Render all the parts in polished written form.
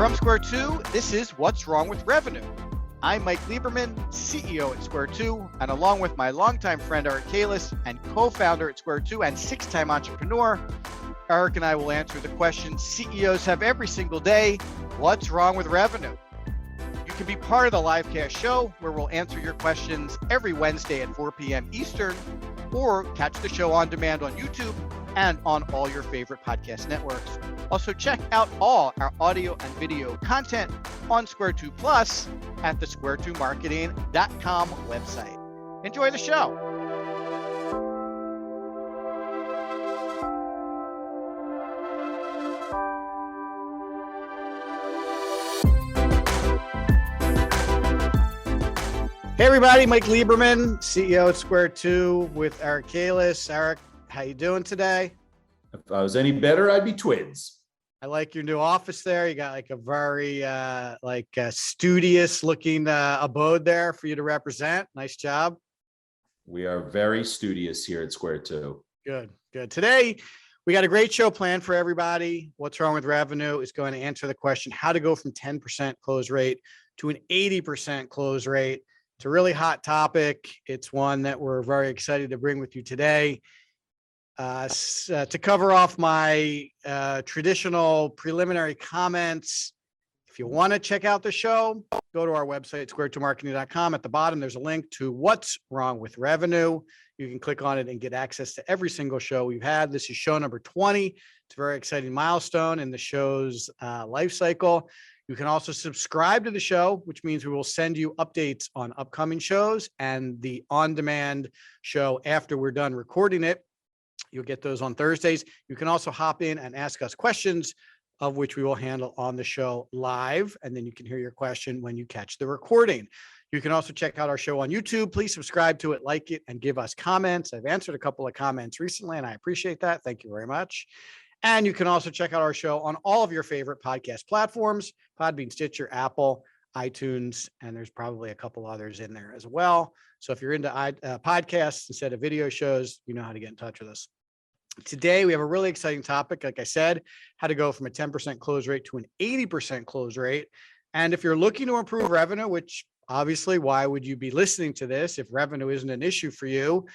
From Square 2, this is What's Wrong with Revenue. I'm Mike Lieberman, CEO at Square 2, and along with my longtime friend Eric Kalis and co-founder at Square 2 and six-time entrepreneur, Eric and I will answer the question CEOs have every single day: what's wrong with revenue? You can be part of the livecast show where we'll answer your questions every Wednesday at 4 p.m. Eastern, or catch the show on demand on YouTube and on all your favorite podcast networks. Also, check out all our audio and video content on Square 2 Plus at the square2marketing.com website. Enjoy the show. Hey everybody, Mike Lieberman, CEO at Square 2 with Eric Kalis. Eric, how you doing today? If I was any better, I'd be twins. I like your new office there. You got like a very studious looking abode there for you to represent. Nice job. We are very studious here at Square 2. Good. Today, we got a great show planned for everybody. What's Wrong with Revenue is going to answer the question, how to go from 10% close rate to an 80% close rate. It's a really hot topic. It's one that we're very excited to bring with you today. To cover off my traditional preliminary comments, if you want to check out the show, go to our website, square2marketing.com. At the bottom, there's a link to What's Wrong with Revenue. You can click on it and get access to every single show we've had. This is show number 20. It's a very exciting milestone in the show's life cycle. You can also subscribe to the show, which means we will send you updates on upcoming shows and the on-demand show after we're done recording it. You'll get those on Thursdays. You can also hop in and ask us questions, of which we will handle on the show live. And then you can hear your question when you catch the recording. You can also check out our show on YouTube. Please subscribe to it, like it, and give us comments. I've answered a couple of comments recently, and I appreciate that. Thank you very much. And you can also check out our show on all of your favorite podcast platforms: Podbean, Stitcher, Apple, iTunes, and there's probably a couple others in there as well. So if you're into podcasts instead of video shows, you know how to get in touch with us. Today, we have a really exciting topic. Like I said, how to go from a 10% close rate to an 80% close rate. And if you're looking to improve revenue, which obviously, why would you be listening to this if revenue isn't an issue for you?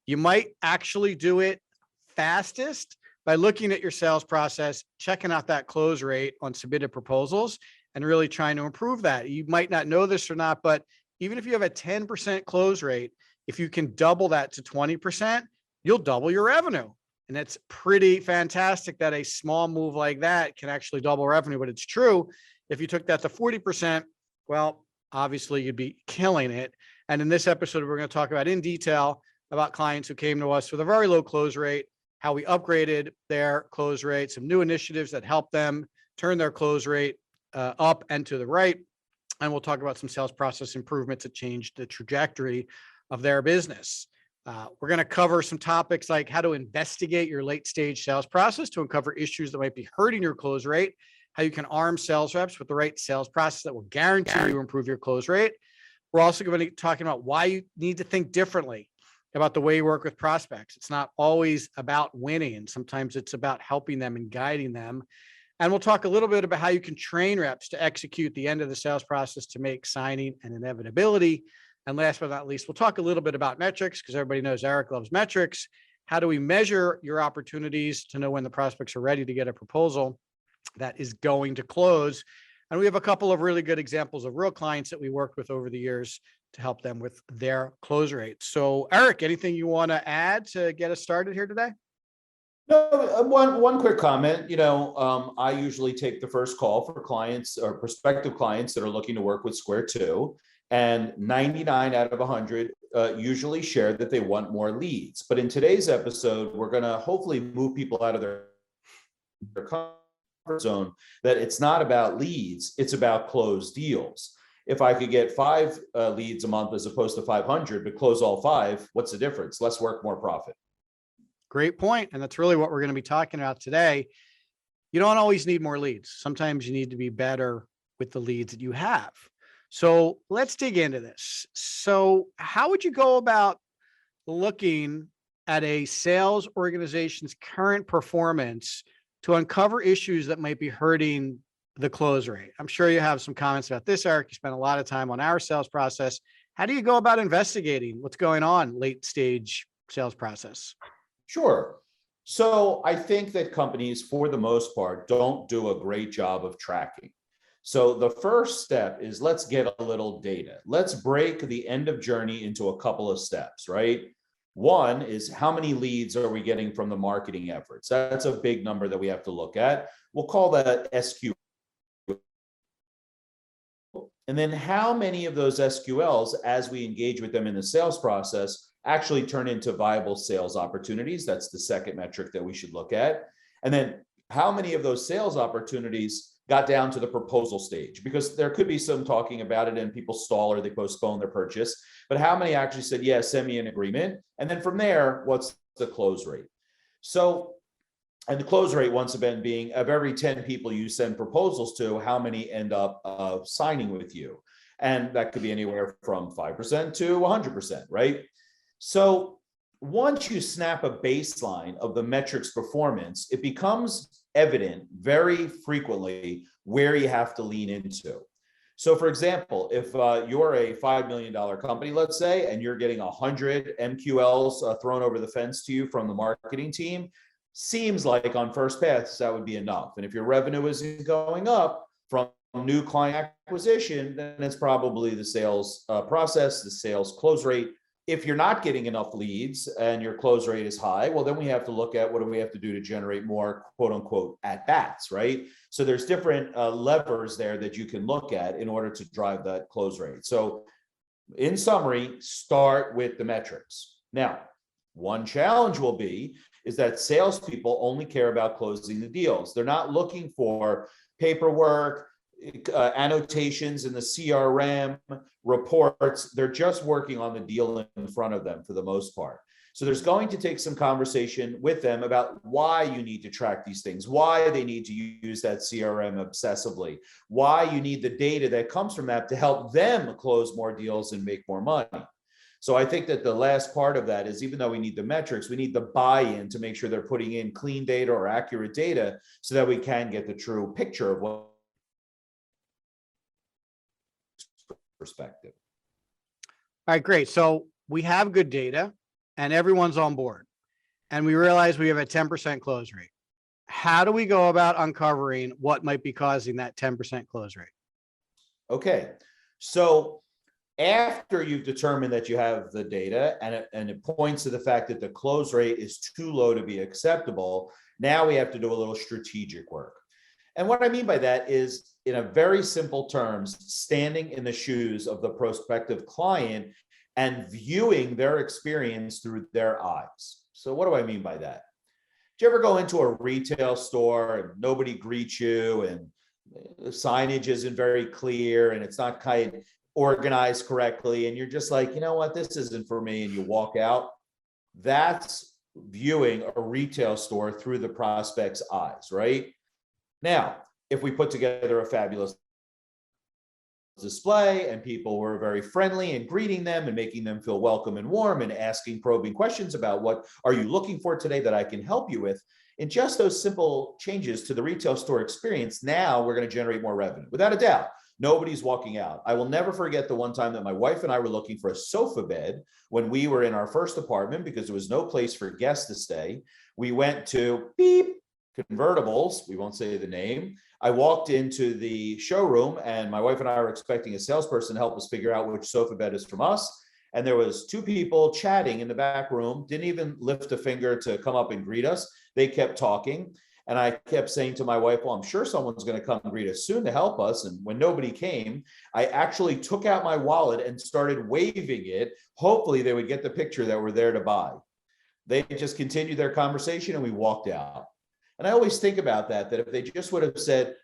You might actually do it fastest by looking at your sales process, checking out that close rate on submitted proposals, and really trying to improve that. You might not know this or not, but even if you have a 10% close rate, if you can double that to 20%, you'll double your revenue. And it's pretty fantastic that a small move like that can actually double revenue, but it's true. If you took that to 40%, well, obviously you'd be killing it. And in this episode, we're going to talk about in detail about clients who came to us with a very low close rate, how we upgraded their close rate, some new initiatives that help them turn their close rate up and to the right. And we'll talk about some sales process improvements that changed the trajectory of their business. We're going to cover some topics like how to investigate your late stage sales process to uncover issues that might be hurting your close rate, how you can arm sales reps with the right sales process that will guarantee you improve your close rate. We're also going to be talking about why you need to think differently about the way you work with prospects. It's not always about winning. Sometimes it's about helping them and guiding them. And we'll talk a little bit about how you can train reps to execute the end of the sales process to make signing an inevitability. And last but not least, we'll talk a little bit about metrics, because everybody knows Eric loves metrics. How do we measure your opportunities to know when the prospects are ready to get a proposal that is going to close? And we have a couple of really good examples of real clients that we worked with over the years to help them with their close rates. So Eric, anything you want to add to get us started here today? No, one quick comment. I usually take the first call for clients or prospective clients that are looking to work with Square 2. And 99 out of 100 usually share that they want more leads. But in today's episode, we're going to hopefully move people out of their comfort zone, that it's not about leads, it's about closed deals. If I could get 5 leads a month as opposed to 500, but close all 5, what's the difference? Less work, more profit. Great point. And that's really what we're going to be talking about today. You don't always need more leads. Sometimes you need to be better with the leads that you have. So let's dig into this. So how would you go about looking at a sales organization's current performance to uncover issues that might be hurting the close rate. I'm sure you have some comments about this, Eric. You spend a lot of time on our sales process. How do you go about investigating what's going on late stage sales process? Sure. So I think that companies, for the most part, don't do a great job of tracking. So the first step is let's get a little data. Let's break the end of journey into a couple of steps, right? One is how many leads are we getting from the marketing efforts? That's a big number that we have to look at. We'll call that SQ. And then how many of those SQLs, as we engage with them in the sales process, actually turn into viable sales opportunities? That's the second metric that we should look at. And then how many of those sales opportunities got down to the proposal stage? Because there could be some talking about it and people stall or they postpone their purchase, but how many actually said, yeah, send me an agreement? And then from there, what's the close rate? So, and the close rate, once again, being of every 10 people you send proposals to, how many end up signing with you? And that could be anywhere from 5% to 100%, right? So once you snap a baseline of the metrics performance, it becomes evident very frequently where you have to lean into. So for example, if you're a $5 million company, let's say, and you're getting 100 MQLs thrown over the fence to you from the marketing team, seems like on first pass, that would be enough. And if your revenue isn't going up from new client acquisition, then it's probably the sales process, the sales close rate. If you're not getting enough leads and your close rate is high, well, then we have to look at what do we have to do to generate more quote unquote at bats, right? So there's different levers there that you can look at in order to drive that close rate. So in summary, start with the metrics. Now, one challenge will be is that salespeople only care about closing the deals. They're not looking for paperwork, annotations in the CRM, reports. They're just working on the deal in front of them for the most part. So there's going to take some conversation with them about why you need to track these things, why they need to use that CRM obsessively, why you need the data that comes from that to help them close more deals and make more money. So I think that the last part of that is, even though we need the metrics, we need the buy-in to make sure they're putting in clean data or accurate data so that we can get the true picture of what perspective. All right, great. So we have good data and everyone's on board and we realize we have a 10% close rate. How do we go about uncovering what might be causing that 10% close rate? Okay, so after you've determined that you have the data and it points to the fact that the close rate is too low to be acceptable, now we have to do a little strategic work. And what I mean by that is, in a very simple terms, standing in the shoes of the prospective client and viewing their experience through their eyes. So what do I mean by that? Do you ever go into a retail store and nobody greets you and the signage isn't very clear and it's not kind of organized correctly, and you're just like, you know what, this isn't for me, and you walk out? That's viewing a retail store through the prospect's eyes, right? Now, if we put together a fabulous display and people were very friendly and greeting them and making them feel welcome and warm and asking probing questions about what are you looking for today that I can help you with, in just those simple changes to the retail store experience, now we're going to generate more revenue. Without a doubt, nobody's walking out. I will never forget the one time that my wife and I were looking for a sofa bed when we were in our first apartment because there was no place for guests to stay. We went to beep convertibles. We won't say the name. I walked into the showroom and my wife and I were expecting a salesperson to help us figure out which sofa bed is from us. And there was two people chatting in the back room, didn't even lift a finger to come up and greet us. They kept talking. And I kept saying to my wife, well, I'm sure someone's going to come greet us soon to help us. And when nobody came, I actually took out my wallet and started waving it. Hopefully they would get the picture that we're there to buy. They just continued their conversation and we walked out. And I always think about that if they just would have said,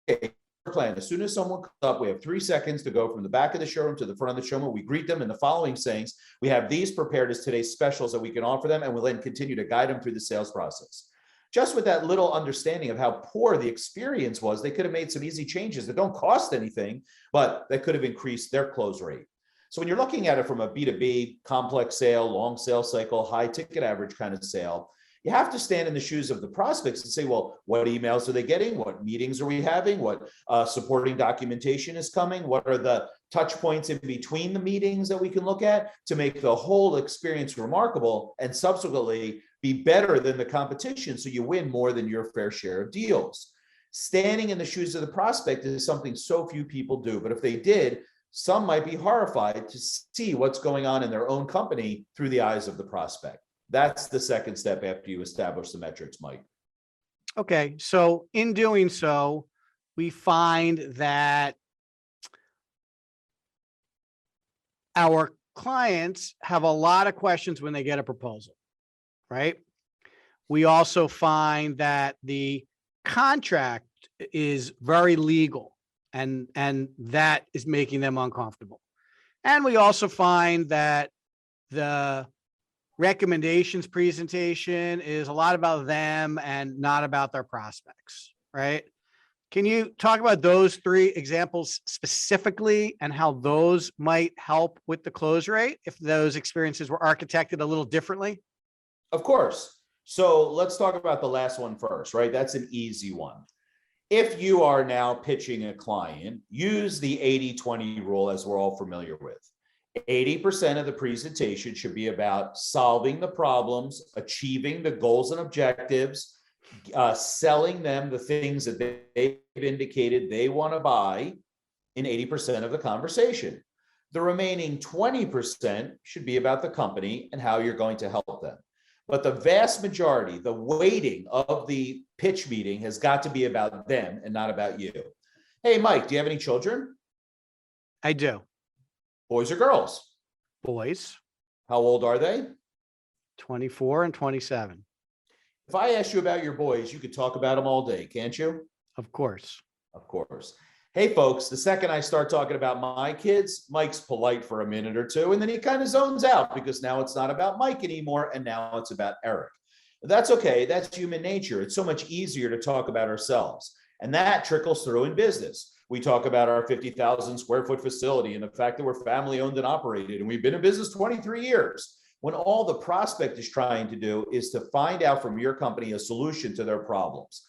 okay, plan. As soon as someone comes up, we have 3 seconds to go from the back of the showroom to the front of the showroom. We greet them in the following sayings. We have these prepared as today's specials that we can offer them, and we'll then continue to guide them through the sales process. Just with that little understanding of how poor the experience was, they could have made some easy changes that don't cost anything, but that could have increased their close rate. So when you're looking at it from a B2B, complex sale, long sales cycle, high ticket average kind of sale, You have to stand in the shoes of the prospects and say, well, what emails are they getting? What meetings are we having? What supporting documentation is coming? What are the touch points in between the meetings that we can look at to make the whole experience remarkable and subsequently be better than the competition, so you win more than your fair share of deals. Standing in the shoes of the prospect is something so few people do, but if they did, some might be horrified to see what's going on in their own company through the eyes of the prospect. That's the second step after you establish the metrics, Mike. Okay, so in doing so, we find that our clients have a lot of questions when they get a proposal, right? We also find that the contract is very legal, and that is making them uncomfortable. And we also find that the recommendations presentation is a lot about them and not about their prospects, right? Can you talk about those three examples specifically and how those might help with the close rate if those experiences were architected a little differently? Of course. So let's talk about the last one first, right? That's an easy one. If you are now pitching a client, use the 80-20 rule, as we're all familiar with. 80% of the presentation should be about solving the problems, achieving the goals and objectives, selling them the things that they've indicated they want to buy in 80% of the conversation. The remaining 20% should be about the company and how you're going to help them. But the vast majority, the weighting of the pitch meeting has got to be about them and not about you. Hey, Mike, do you have any children? I do. Boys or girls? Boys, How old are they? 24 and 27. If I asked you about your boys, you could talk about them all day, can't you? Of course. Of course. Hey, folks, the second I start talking about my kids, Mike's polite for a minute or two, and then he kind of zones out because now it's not about Mike anymore, and now it's about Eric. That's okay. That's human nature. It's so much easier to talk about ourselves, and that trickles through in business. We talk about our 50,000 square foot facility and the fact that we're family owned and operated, and we've been in business 23 years. When all the prospect is trying to do is to find out from your company a solution to their problems.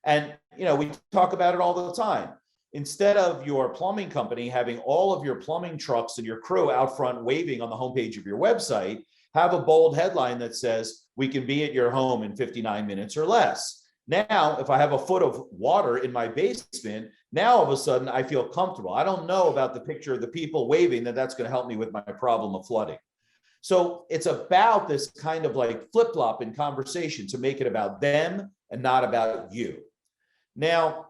And, we talk about it all the time. Instead of your plumbing company having all of your plumbing trucks and your crew out front waving on the homepage of your website, have a bold headline that says, we can be at your home in 59 minutes or less. Now, if I have a foot of water in my basement, now all of a sudden I feel comfortable. I don't know about the picture of the people waving that's going to help me with my problem of flooding. So it's about this kind of like flip-flop in conversation to make it about them and not about you. Now,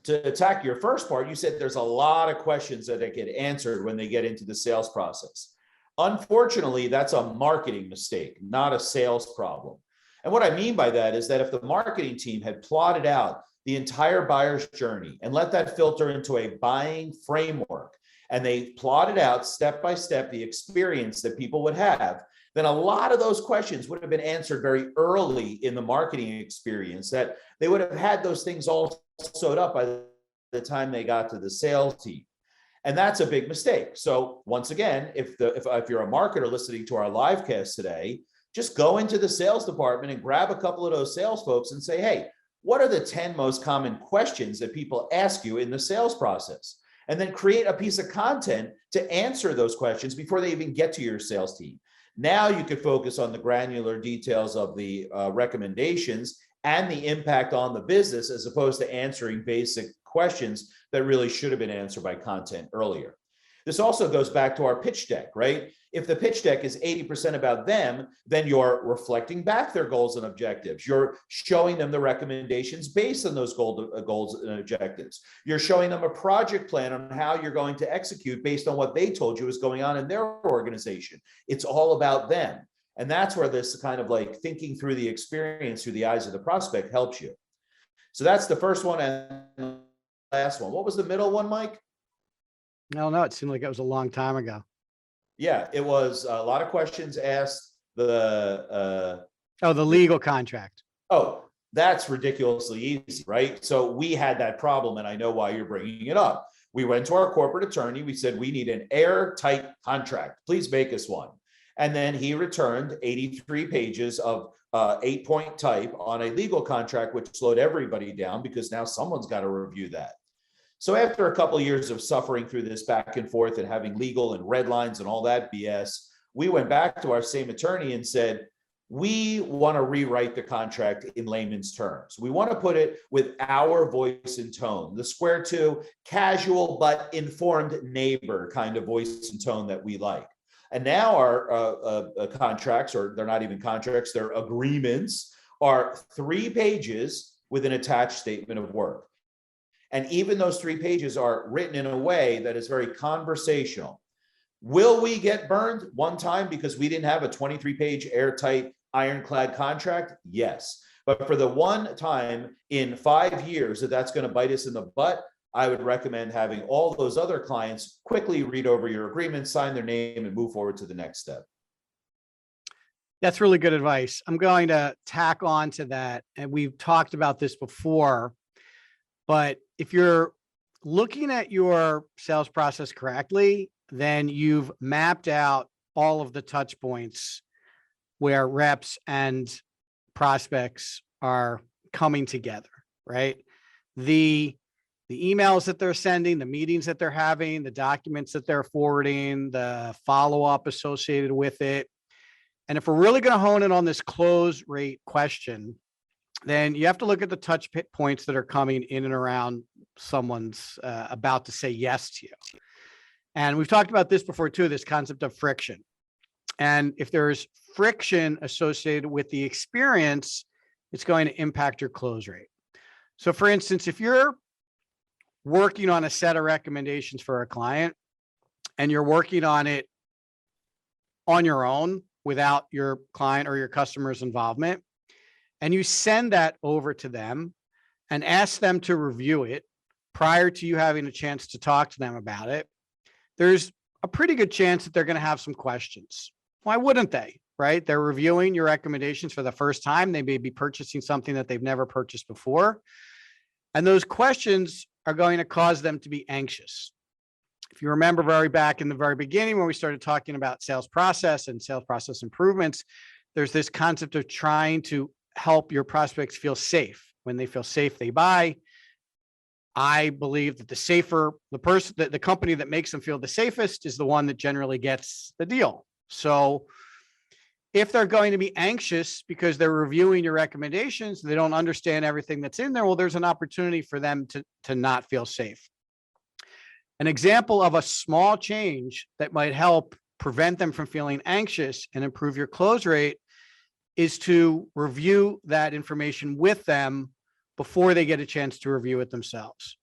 to attack your first part, you said there's a lot of questions that get answered when they get into the sales process. Unfortunately, that's a marketing mistake, not a sales problem. And what I mean by that is that if the marketing team had plotted out the entire buyer's journey and let that filter into a buying framework, and they plotted out step by step the experience that people would have, then a lot of those questions would have been answered very early in the marketing experience, that they would have had those things all sewed up by the time they got to the sales team. And that's a big mistake. So once again, if you're a marketer listening to our live cast today, just go into the sales department and grab a couple of those sales folks and say, hey, what are the 10 most common questions that people ask you in the sales process? And then create a piece of content to answer those questions before they even get to your sales team. Now you could focus on the granular details of the recommendations and the impact on the business, as opposed to answering basic questions that really should have been answered by content earlier. This also goes back to our pitch deck, right? If the pitch deck is 80% about them, then you're reflecting back their goals and objectives. You're showing them the recommendations based on those goals and objectives. You're showing them a project plan on how you're going to execute based on what they told you is going on in their organization. It's all about them. And that's where this kind of like thinking through the experience through the eyes of the prospect helps you. So that's the first one and last one. What was the middle one, Mike? No, it seemed like it was a long time ago. Yeah, it was a lot of questions asked. The legal contract. Oh, that's ridiculously easy, right? So we had that problem, and I know why you're bringing it up. We went to our corporate attorney. We said, we need an airtight contract. Please make us one. And then he returned 83 pages of 8-point type on a legal contract, which slowed everybody down because now someone's got to review that. So after a couple of years of suffering through this back and forth and having legal and red lines and all that BS, we went back to our same attorney and said, we want to rewrite the contract in layman's terms. We want to put it with our voice and tone, the square two, casual but informed neighbor kind of voice and tone that we like. And now our contracts, or they're not even contracts, they're agreements, are 3 pages with an attached statement of work. And even those 3 pages are written in a way that is very conversational. Will we get burned one time because we didn't have a 23-page airtight ironclad contract? Yes. But for the one time in 5 years that's going to bite us in the butt, I would recommend having all those other clients quickly read over your agreement, sign their name, and move forward to the next step. That's really good advice. I'm going to tack on to that. And we've talked about this before, but if you're looking at your sales process correctly, then you've mapped out all of the touch points where reps and prospects are coming together, right? The emails that they're sending, the meetings that they're having, the documents that they're forwarding, the follow-up associated with it. And if we're really going to hone in on this close rate question, then you have to look at the touch points that are coming in and around someone's about to say yes to you. And we've talked about this before too, this concept of friction. And if there's friction associated with the experience, it's going to impact your close rate. So for instance, if you're working on a set of recommendations for a client and you're working on it on your own without your client or your customer's involvement, and you send that over to them and ask them to review it prior to you having a chance to talk to them about it, there's a pretty good chance that they're going to have some questions. Why wouldn't they, right? They're reviewing your recommendations for the first time. They may be purchasing something that they've never purchased before. And those questions are going to cause them to be anxious. If you remember very back in the very beginning, when we started talking about sales process and sales process improvements, there's this concept of trying to help your prospects feel safe. When they feel safe, they buy. I believe that the company that makes them feel the safest is the one that generally gets the deal. So if they're going to be anxious because they're reviewing your recommendations, they don't understand everything that's in there, well, there's an opportunity for them to not feel safe. An example of a small change that might help prevent them from feeling anxious and improve your close rate is to review that information with them before they get a chance to review it themselves.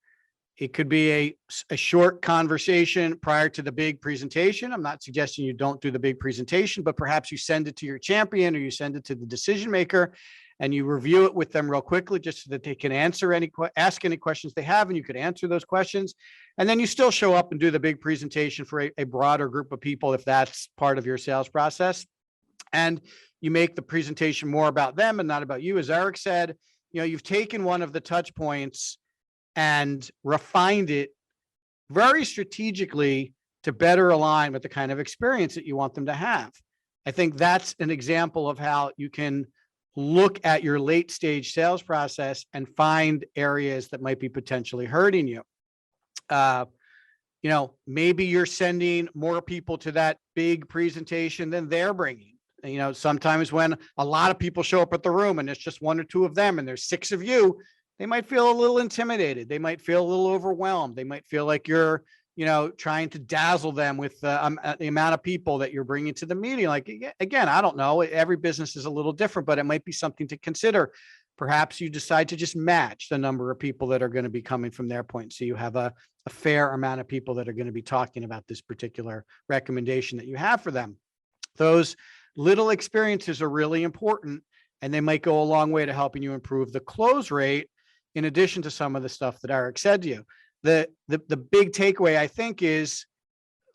It could be a short conversation prior to the big presentation. I'm not suggesting you don't do the big presentation, but perhaps you send it to your champion or you send it to the decision maker and you review it with them real quickly just so that they can ask any questions they have and you could answer those questions. And then you still show up and do the big presentation for a broader group of people if that's part of your sales process. And you make the presentation more about them and not about you. As Eric said, you've taken one of the touch points and refined it very strategically to better align with the kind of experience that you want them to have. I think that's an example of how you can look at your late stage sales process and find areas that might be potentially hurting you. Maybe you're sending more people to that big presentation than they're bringing. Sometimes when a lot of people show up at the room and it's just 1 or 2 of them and there's 6 of you, they might feel a little intimidated. They might feel a little overwhelmed. They might feel like you're, trying to dazzle them with the amount of people that you're bringing to the meeting. Like, again, I don't know. Every business is a little different, but it might be something to consider. Perhaps you decide to just match the number of people that are going to be coming from their point. So you have a fair amount of people that are going to be talking about this particular recommendation that you have for them. Those little experiences are really important, and they might go a long way to helping you improve the close rate, in addition to some of the stuff that Eric said to you. The big takeaway, I think, is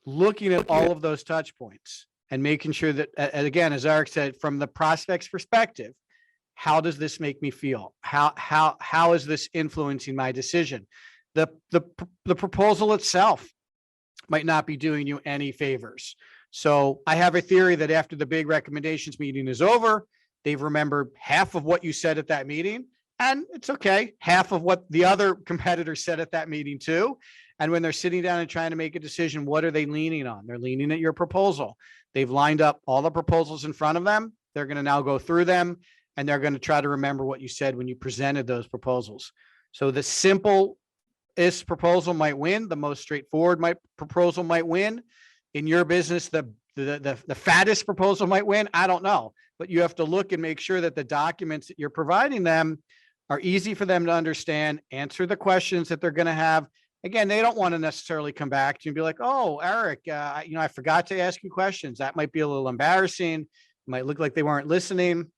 looking at all of those touch points and making sure that, and again, as Eric said, from the prospect's perspective, how does this make me feel? How is this influencing my decision? The proposal itself might not be doing you any favors. So I have a theory that after the big recommendations meeting is over, they've remembered half of what you said at that meeting. And it's okay, half of what the other competitors said at that meeting too. And when they're sitting down and trying to make a decision, what are they leaning on? They're leaning at your proposal. They've lined up all the proposals in front of them. They're going to now go through them, and they're going to try to remember what you said when you presented those proposals. So the simplest proposal might win. The most straightforward proposal might win. In your business, the fattest proposal might win. I don't know, but you have to look and make sure that the documents that you're providing them are easy for them to understand, answer the questions that they're going to have. Again, they don't want to necessarily come back to you and be like, oh, Eric, I forgot to ask you questions. That might be a little embarrassing. It might look like they weren't listening.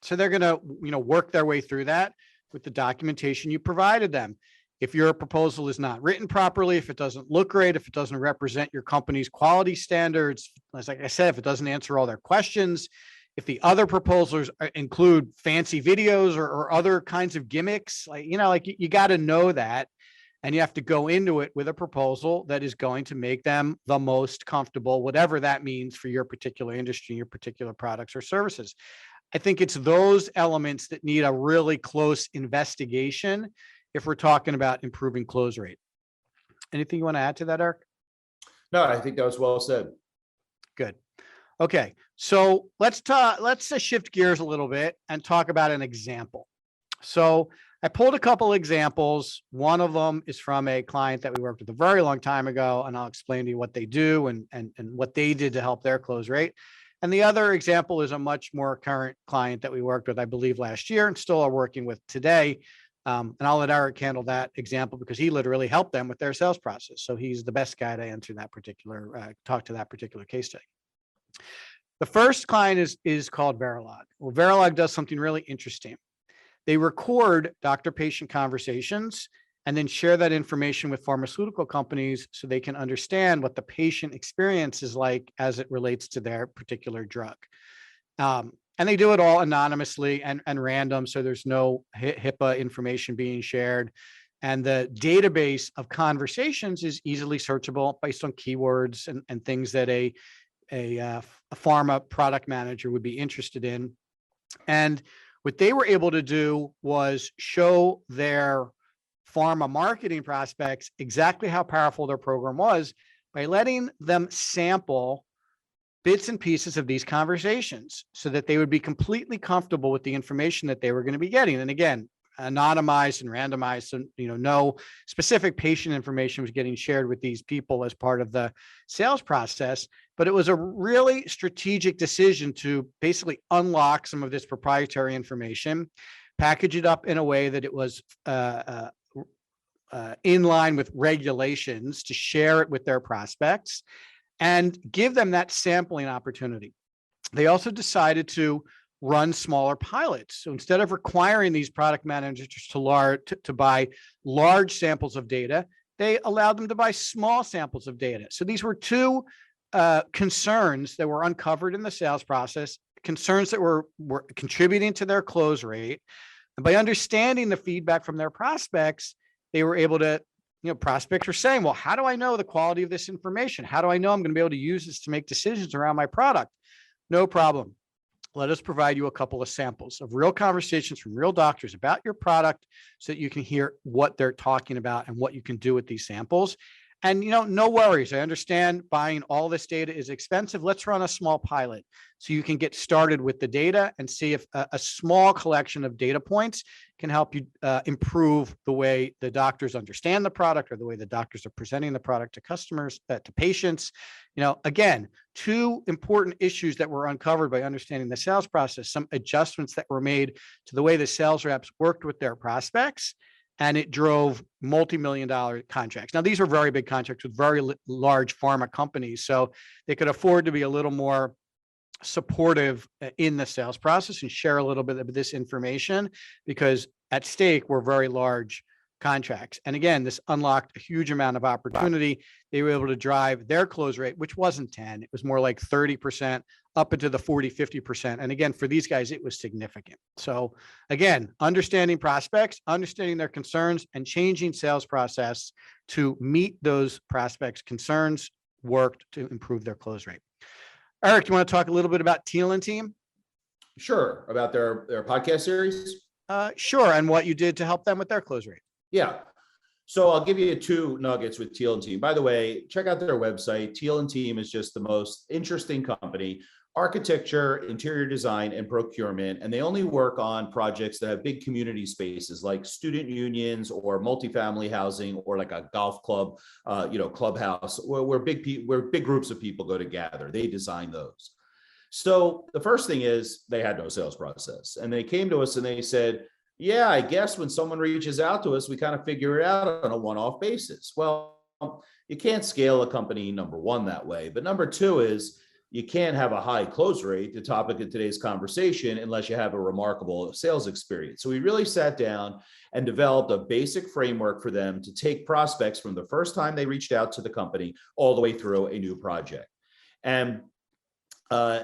So they're going to, work their way through that with the documentation you provided them. If your proposal is not written properly, if it doesn't look great, if it doesn't represent your company's quality standards, like I said, if it doesn't answer all their questions, if the other proposals include fancy videos or other kinds of gimmicks, you got to know that. And you have to go into it with a proposal that is going to make them the most comfortable, whatever that means for your particular industry, your particular products or services. I think it's those elements that need a really close investigation if we're talking about improving close rate. Anything you want to add to that, Eric? No, I think that was well said. Good. Okay. So let's shift gears a little bit and talk about an example. So I pulled a couple examples. One of them is from a client that we worked with a very long time ago, and I'll explain to you what they do and what they did to help their close rate. And the other example is a much more current client that we worked with, I believe, last year and still are working with today. And I'll let Eric handle that example because he literally helped them with their sales process. So he's the best guy to answer that particular, talk to that particular case study. The first client is called Verilog. Well, Verilog does something really interesting. They record doctor-patient conversations and then share that information with pharmaceutical companies so they can understand what the patient experience is like as it relates to their particular drug. And they do it all anonymously and random, so there's no HIPAA information being shared. And the database of conversations is easily searchable based on keywords and things that a pharma product manager would be interested in. And what they were able to do was show their pharma marketing prospects exactly how powerful their program was by letting them sample bits and pieces of these conversations so that they would be completely comfortable with the information that they were going to be getting. And again, anonymized and randomized, so no specific patient information was getting shared with these people as part of the sales process. But it was a really strategic decision to basically unlock some of this proprietary information, package it up in a way that it was in line with regulations to share it with their prospects and give them that sampling opportunity. They also decided to run smaller pilots. So instead of requiring these product managers to buy large samples of data, they allowed them to buy small samples of data. So these were two concerns that were uncovered in the sales process, concerns that were contributing to their close rate. And by understanding the feedback from their prospects, they were able to, prospects were saying, well, how do I know the quality of this information? How do I know I'm going to be able to use this to make decisions around my product? No problem. Let us provide you a couple of samples of real conversations from real doctors about your product so that you can hear what they're talking about and what you can do with these samples. And, no worries. I understand buying all this data is expensive. Let's run a small pilot so you can get started with the data and see if a small collection of data points can help you improve the way the doctors understand the product or the way the doctors are presenting the product to customers, to patients. Again, two important issues that were uncovered by understanding the sales process, some adjustments that were made to the way the sales reps worked with their prospects, and it drove multi-million-dollar contracts. Now, these are very big contracts with very large pharma companies, so they could afford to be a little more supportive in the sales process and share a little bit of this information because at stake were very large contracts. And again, this unlocked a huge amount of opportunity. They were able to drive their close rate, which wasn't 10, it was more like 30% up into the 40, 50%. And again, for these guys, it was significant. So again, understanding prospects, understanding their concerns and changing sales process to meet those prospects' concerns worked to improve their close rate. Eric, you want to talk a little bit about Teal and Team? Sure. About their podcast series? Sure. And what you did to help them with their close rate. Yeah. So I'll give you 2 nuggets with Teal and Team. By the way, check out their website. Teal and Team is just the most interesting company. Architecture, interior design, and procurement. And they only work on projects that have big community spaces like student unions or multifamily housing or like a golf club, clubhouse where big groups of people go to gather. They design those. So the first thing is they had no sales process. And they came to us and they said, yeah, I guess when someone reaches out to us, we kind of figure it out on a one-off basis. Well, you can't scale a company, number one, that way. But number two is you can't have a high close rate, the topic of today's conversation, unless you have a remarkable sales experience. So we really sat down and developed a basic framework for them to take prospects from the first time they reached out to the company all the way through a new project. And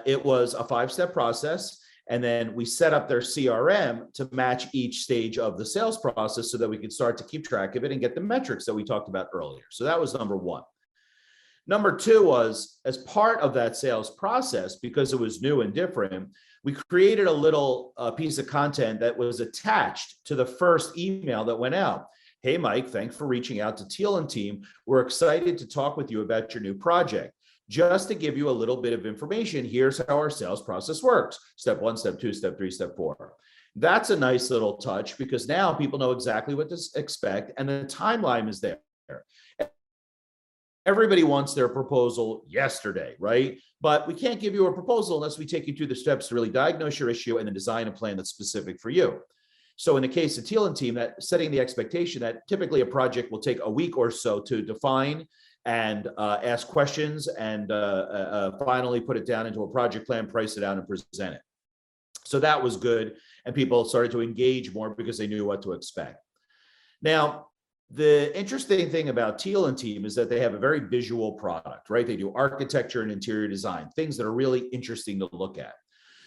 it was a 5-step process. And then we set up their CRM to match each stage of the sales process so that we could start to keep track of it and get the metrics that we talked about earlier. So that was number one. Number two was, as part of that sales process, because it was new and different, we created a little piece of content that was attached to the first email that went out. Hey, Mike, thanks for reaching out to Teal and Team. We're excited to talk with you about your new project. Just to give you a little bit of information, here's how our sales process works. Step 1, step 2, step 3, step 4. That's a nice little touch because now people know exactly what to expect and the timeline is there. Everybody wants their proposal yesterday, right? But we can't give you a proposal unless we take you through the steps to really diagnose your issue and then design a plan that's specific for you. So in the case of Teal and Team, that setting the expectation that typically a project will take a week or so to define and ask questions and finally put it down into a project plan, price it out, and present it. So that was good. And people started to engage more because they knew what to expect. Now, the interesting thing about Teal and Team is that they have a very visual product, right? They do architecture and interior design, things that are really interesting to look at.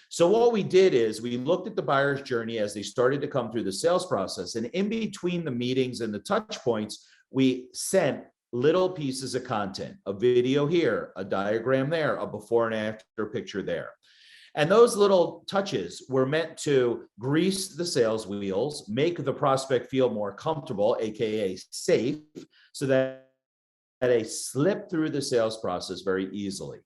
So what we did is we looked at the buyer's journey as they started to come through the sales process. And in between the meetings and the touch points, we sent little pieces of content, a video here, a diagram there, a before and after picture there. And those little touches were meant to grease the sales wheels, make the prospect feel more comfortable, AKA safe, so that they slip through the sales process very easily.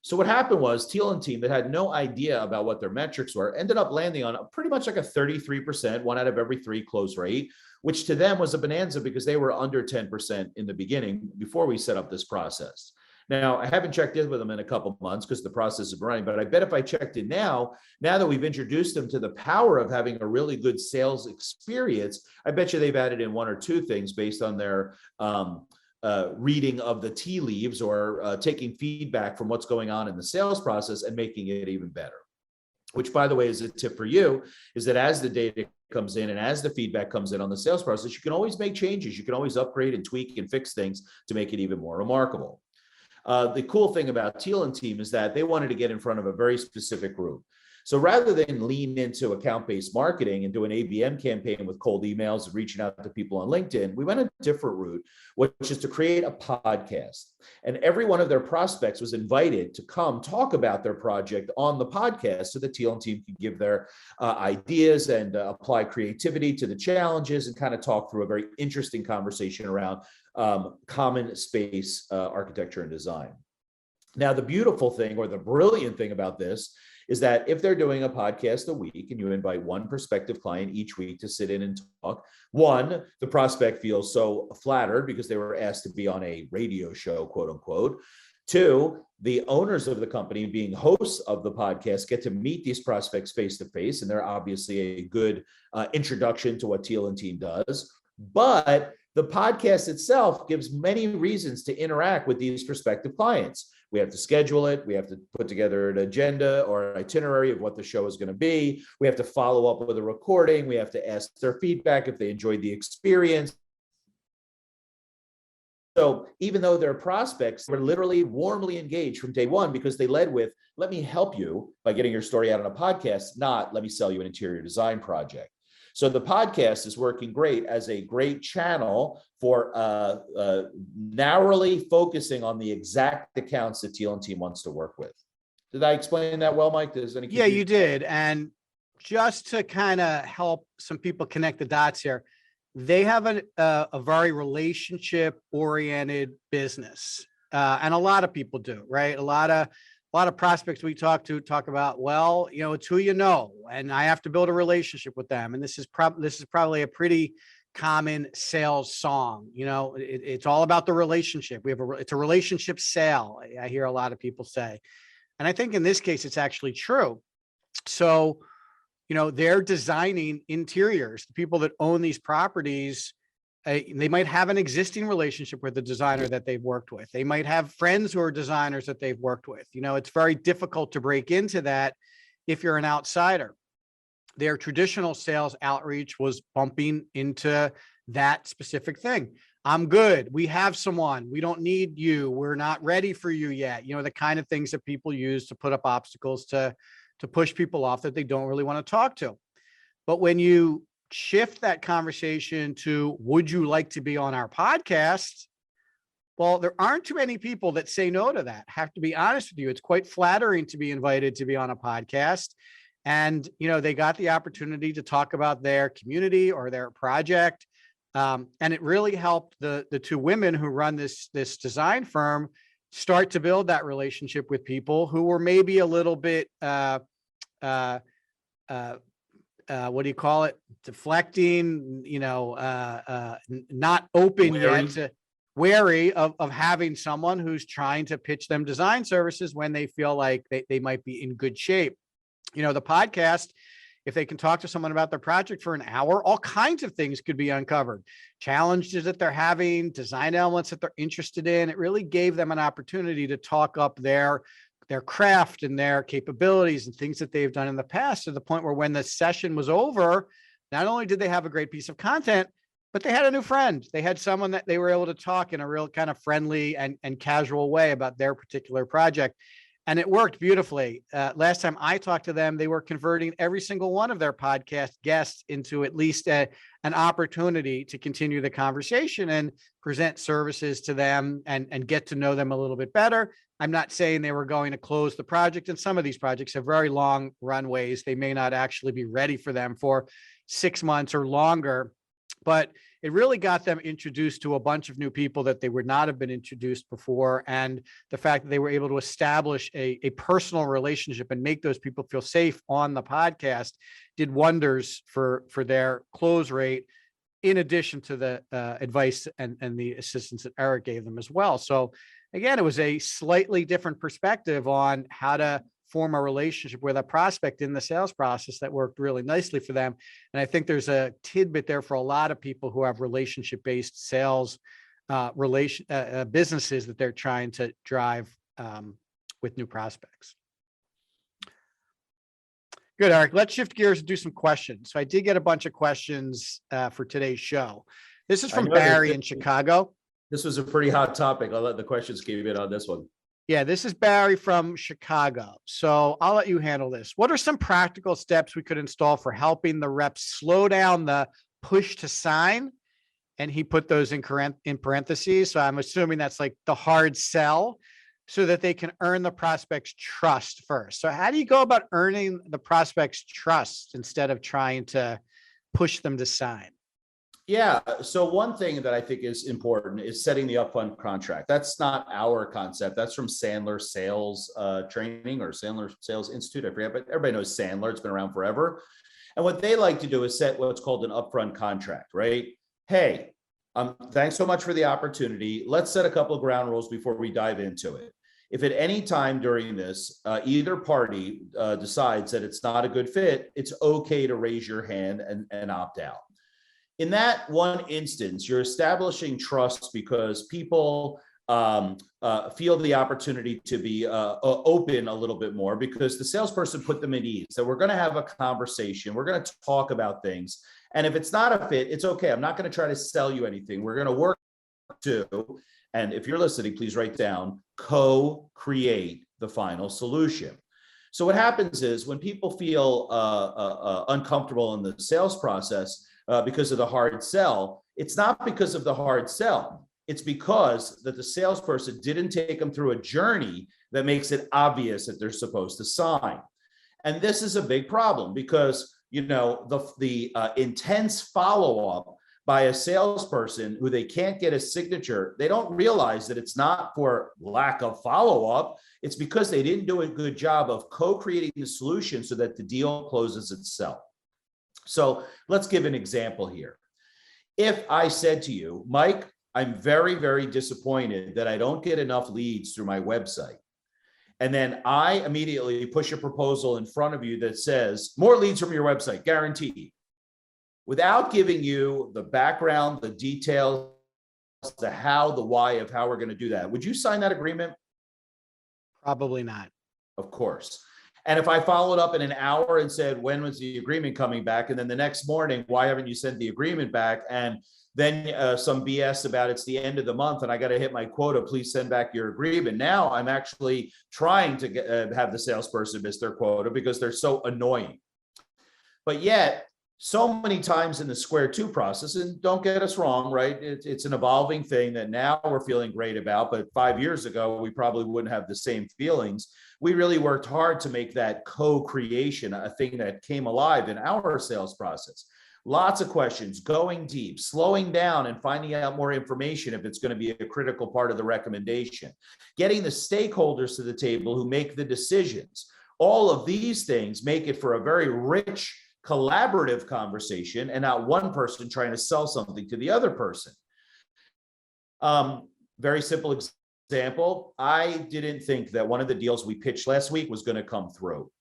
So what happened was Teal and Team that had no idea about what their metrics were ended up landing on pretty much like a 33%, 1 out of every 3 close rate, which to them was a bonanza because they were under 10% in the beginning before we set up this process. Now, I haven't checked in with them in a couple of months because the process is running, but I bet if I checked in now that we've introduced them to the power of having a really good sales experience, I bet you they've added in 1 or 2 things based on their reading of the tea leaves or taking feedback from what's going on in the sales process and making it even better. Which, by the way, is a tip for you, is that as the data comes in and as the feedback comes in on the sales process, you can always make changes. You can always upgrade and tweak and fix things to make it even more remarkable. The cool thing about Teal and Team is that they wanted to get in front of a very specific group. So rather than lean into account-based marketing and do an ABM campaign with cold emails and reaching out to people on LinkedIn, we went a different route, which is to create a podcast. And every one of their prospects was invited to come talk about their project on the podcast so the Teal and Team could give their ideas and apply creativity to the challenges and kind of talk through a very interesting conversation around common space architecture and design. Now, the beautiful thing or the brilliant thing about this is that if they're doing a podcast a week and you invite one prospective client each week to sit in and talk, one, the prospect feels so flattered because they were asked to be on a radio show, quote unquote. Two, the owners of the company being hosts of the podcast get to meet these prospects face to face, and they're obviously a good introduction to what Teal and Team does. But the podcast itself gives many reasons to interact with these prospective clients. We have to schedule it. We have to put together an agenda or an itinerary of what the show is going to be. We have to follow up with a recording. We have to ask their feedback if they enjoyed the experience. So even though they're prospects, we're literally warmly engaged from day one because they led with, let me help you by getting your story out on a podcast, not let me sell you an interior design project. So the podcast is working great as a great channel for narrowly focusing on the exact accounts that Teal and Team wants to work with. Did I explain that well, Mike? Does any Yeah, you confusion? did. And just to kind of help some people connect the dots here, they have a very relationship oriented business. And a lot of people do, right? A lot of prospects we talk to talk about, well, it's who you know, and I have to build a relationship with them. And this is probably a pretty common sales song. It's all about the relationship. It's a relationship sale. I hear a lot of people say. And I think in this case, it's actually true. So, they're designing interiors. The people that own these properties, they might have an existing relationship with the designer that they've worked with. They might have friends who are designers that they've worked with. It's very difficult to break into that if you're an outsider. Their traditional sales outreach was bumping into that specific thing. I'm good. We have someone. We don't need you. We're not ready for you yet. The kind of things that people use to put up obstacles to push people off that they don't really want to talk to. But when you shift that conversation to, would you like to be on our podcast? Well, there aren't too many people that say no to that. Have to be honest with you. It's quite flattering to be invited to be on a podcast. And, they got the opportunity to talk about their community or their project. And it really helped the two women who run this design firm start to build that relationship with people who were maybe a little bit, what do you call it? Deflecting, not open Wary. yet to wary of having someone who's trying to pitch them design services when they feel like they might be in good shape. The podcast, if they can talk to someone about their project for an hour, all kinds of things could be uncovered. Challenges that they're having, design elements that they're interested in. It really gave them an opportunity to talk up their craft and their capabilities and things that they've done in the past, to the point where when the session was over, not only did they have a great piece of content, but they had a new friend. They had someone that they were able to talk in a real kind of friendly and casual way about their particular project. And it worked beautifully. Last time I talked to them, they were converting every single one of their podcast guests into at least an opportunity to continue the conversation and present services to them and get to know them a little bit better. I'm not saying they were going to close the project, and some of these projects have very long runways. They may not actually be ready for them for 6 months or longer, but it really got them introduced to a bunch of new people that they would not have been introduced before. And the fact that they were able to establish a personal relationship and make those people feel safe on the podcast did wonders for their close rate, in addition to the advice and the assistance that Eric gave them as well. So again, it was a slightly different perspective on how to form a relationship with a prospect in the sales process that worked really nicely for them. And I think there's a tidbit there for a lot of people who have relationship-based sales businesses that they're trying to drive with new prospects. Good, Eric. Let's shift gears and do some questions. So I did get a bunch of questions for today's show. This is from Barry in Chicago. This was a pretty hot topic. I'll let the questions keep it on this one. Yeah, this is Barry from Chicago. So I'll let you handle this. What are some practical steps we could install for helping the reps slow down the push to sign? And he put those in parentheses. So I'm assuming that's like the hard sell, so that they can earn the prospect's trust first. So how do you go about earning the prospect's trust instead of trying to push them to sign? Yeah. So one thing that I think is important is setting the upfront contract. That's not our concept. That's from Sandler Sales Training or Sandler Sales Institute. I forget, but everybody knows Sandler. It's been around forever. And what they like to do is set what's called an upfront contract, right? Hey, thanks so much for the opportunity. Let's set a couple of ground rules before we dive into it. If at any time during this, either party decides that it's not a good fit, it's okay to raise your hand and opt out. In that one instance, you're establishing trust because people feel the opportunity to be open a little bit more, because the salesperson put them at ease. So we're going to have a conversation. We're going to talk about things. And if it's not a fit, it's okay. I'm not going to try to sell you anything. We're going to work to, and if you're listening, please write down, co-create the final solution. So what happens is when people feel uncomfortable in the sales process, because of the hard sell, it's not because of the hard sell. It's because that the salesperson didn't take them through a journey that makes it obvious that they're supposed to sign. And this is a big problem because, the intense follow-up by a salesperson who they can't get a signature, they don't realize that it's not for lack of follow-up. It's because they didn't do a good job of co-creating the solution so that the deal closes itself. So let's give an example here. If I said to you, Mike, I'm very, very disappointed that I don't get enough leads through my website. And then I immediately push a proposal in front of you that says, more leads from your website, guaranteed. Without giving you the background, the details, the how, the why of how we're going to do that, would you sign that agreement? Probably not. Of course. And if I followed up in an hour and said, when was the agreement coming back? And then the next morning, why haven't you sent the agreement back? And then some BS about it's the end of the month and I got to hit my quota, please send back your agreement. Now I'm actually trying to have the salesperson miss their quota because they're so annoying. But yet, so many times in the Square 2 process, and don't get us wrong, right? It's an evolving thing that now we're feeling great about, but 5 years ago, we probably wouldn't have the same feelings. We really worked hard to make that co-creation a thing that came alive in our sales process. Lots of questions, going deep, slowing down and finding out more information if it's going to be a critical part of the recommendation, getting the stakeholders to the table who make the decisions. All of these things make it for a very rich, collaborative conversation and not one person trying to sell something to the other person. Very simple example. I didn't think that one of the deals we pitched last week was going to come through,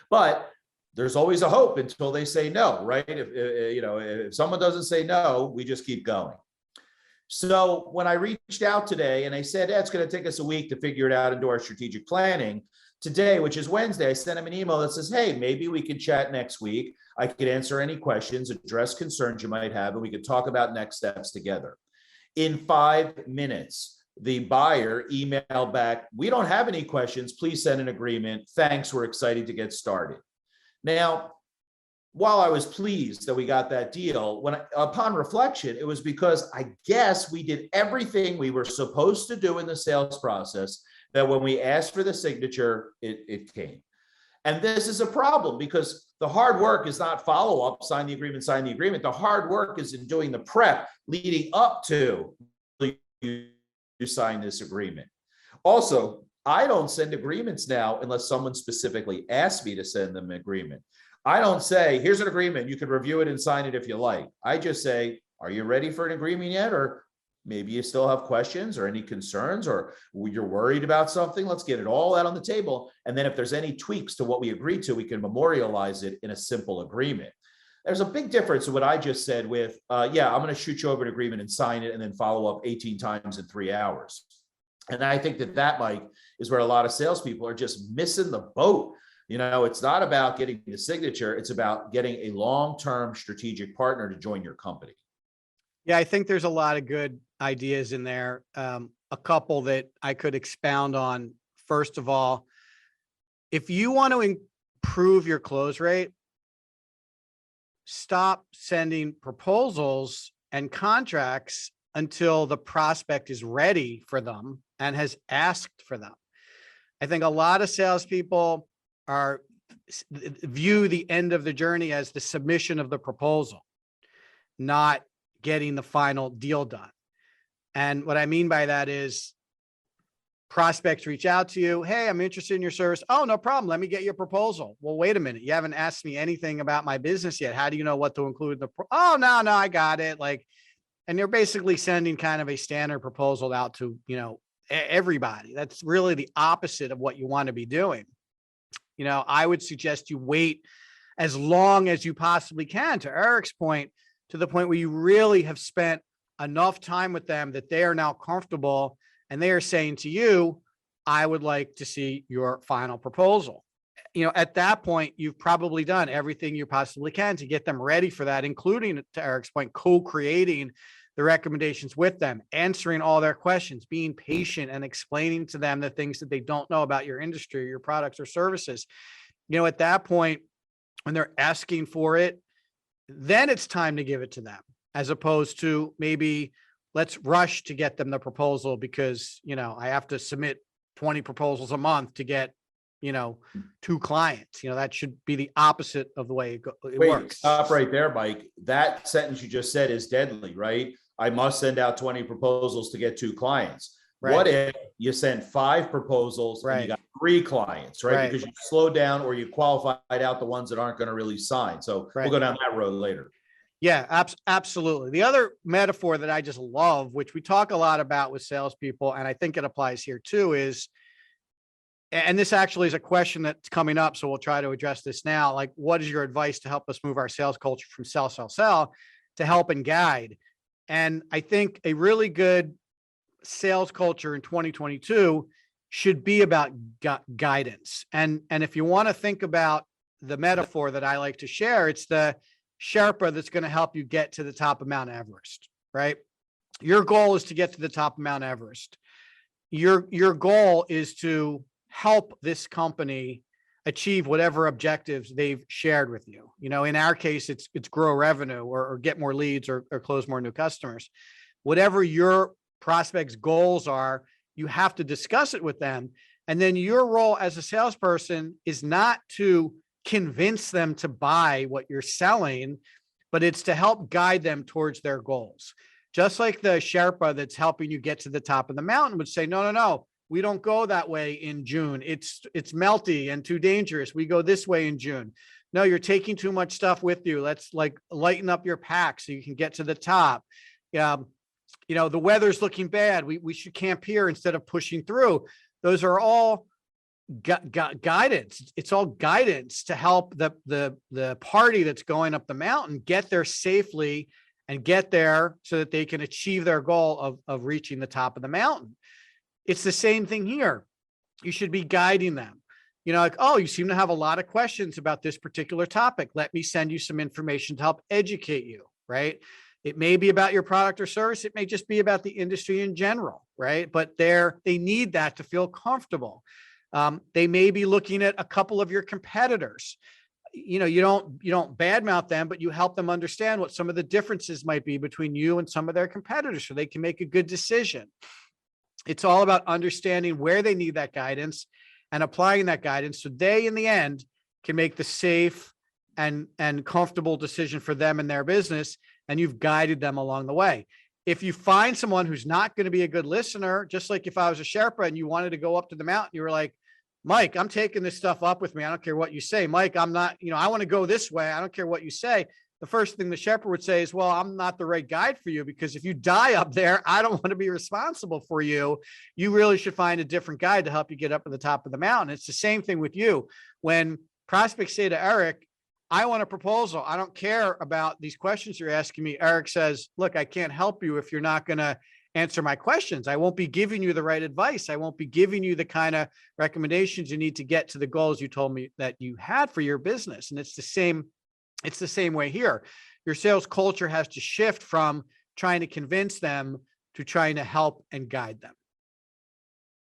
but there's always a hope until they say no, right? If someone doesn't say no, we just keep going. So when I reached out today and I said, it's going to take us a week to figure it out and do our strategic planning, today, which is Wednesday, I sent him an email that says, hey, maybe we could chat next week. I could answer any questions, address concerns you might have, and we could talk about next steps together. In 5 minutes, the buyer emailed back, we don't have any questions. Please send an agreement. Thanks. We're excited to get started. Now, while I was pleased that we got that deal, upon reflection, it was because I guess we did everything we were supposed to do in the sales process, that when we asked for the signature, it came. And this is a problem because the hard work is not follow-up, sign the agreement, sign the agreement. The hard work is in doing the prep leading up to you sign this agreement. Also, I don't send agreements now unless someone specifically asks me to send them an agreement. I don't say, here's an agreement, you can review it and sign it if you like. I just say, are you ready for an agreement yet? Or maybe you still have questions or any concerns, or you're worried about something. Let's get it all out on the table. And then if there's any tweaks to what we agreed to, we can memorialize it in a simple agreement. There's a big difference in what I just said with, I'm going to shoot you over an agreement and sign it and then follow up 18 times in 3 hours. And I think that, Mike, is where a lot of salespeople are just missing the boat. It's not about getting the signature. It's about getting a long-term strategic partner to join your company. Yeah, I think there's a lot of good ideas in there. A couple that I could expound on. First of all, if you want to improve your close rate, stop sending proposals and contracts until the prospect is ready for them and has asked for them. I think a lot of salespeople view the end of the journey as the submission of the proposal, not getting the final deal done. And what I mean by that is prospects reach out to you. Hey, I'm interested in your service. Oh, no problem. Let me get your proposal. Well, wait a minute. You haven't asked me anything about my business yet. How do you know what to include in the oh, no, I got it. And you're basically sending kind of a standard proposal out to, everybody. That's really the opposite of what you want to be doing. I would suggest you wait as long as you possibly can, to Eric's point, to the point where you really have spent enough time with them that they are now comfortable and they are saying to you, I would like to see your final proposal. At that point, you've probably done everything you possibly can to get them ready for that, including, to Eric's point, co-creating the recommendations with them, answering all their questions, being patient and explaining to them the things that they don't know about your industry, your products or services. At that point, when they're asking for it, then it's time to give it to them, as opposed to maybe let's rush to get them the proposal because, I have to submit 20 proposals a month to get, 2 clients. That should be the opposite of the way it Wait, works. stop right there, Mike. That sentence you just said is deadly, right? I must send out 20 proposals to get 2 clients. Right. What if you sent 5 proposals and you got 3 clients, right? Because you slowed down or you qualified out the ones that aren't going to really sign. So we'll go down that road later. Yeah, absolutely. The other metaphor that I just love, which we talk a lot about with salespeople, and I think it applies here too, is, and this actually is a question that's coming up, so we'll try to address this now. Like, what is your advice to help us move our sales culture from sell to help and guide? And I think a really good sales culture in 2022 should be about guidance. And if you want to think about the metaphor that I like to share, it's the Sherpa that's going to help you get to the top of Mount Everest, right? Your goal is to get to the top of Mount Everest. Your goal is to help this company achieve whatever objectives they've shared with you. In our case, it's grow revenue or get more leads or close more new customers. Whatever your prospects' goals are, you have to discuss it with them. And then your role as a salesperson is not to convince them to buy what you're selling, but it's to help guide them towards their goals. Just like the Sherpa that's helping you get to the top of the mountain would say, no, we don't go that way in June. It's melty and too dangerous. We go this way in June. No, you're taking too much stuff with you. Let's lighten up your pack so you can get to the top. The weather's looking bad. We should camp here instead of pushing through. Those are all guidance. It's all guidance to help the party that's going up the mountain get there safely and get there so that they can achieve their goal of reaching the top of the mountain. It's the same thing here. You should be guiding them. Like, oh, you seem to have a lot of questions about this particular topic. Let me send you some information to help educate you, right? It may be about your product or service. It may just be about the industry in general, right? But they need that to feel comfortable. They may be looking at a couple of your competitors. You don't badmouth them, but you help them understand what some of the differences might be between you and some of their competitors so they can make a good decision. It's all about understanding where they need that guidance and applying that guidance so they, in the end, can make the safe and comfortable decision for them and their business, and you've guided them along the way. If you find someone who's not going to be a good listener, just like if I was a Sherpa and you wanted to go up to the mountain, you were like, Mike, I'm taking this stuff up with me. I don't care what you say. Mike, I'm not, I want to go this way. I don't care what you say. The first thing the Sherpa would say is, well, I'm not the right guide for you because if you die up there, I don't want to be responsible for you. You really should find a different guide to help you get up to the top of the mountain. It's the same thing with you. When prospects say to Eric, I want a proposal. I don't care about these questions you're asking me. Eric says, look, I can't help you if you're not going to answer my questions. I won't be giving you the right advice. I won't be giving you the kind of recommendations you need to get to the goals you told me that you had for your business. And it's the same way here. Your sales culture has to shift from trying to convince them to trying to help and guide them.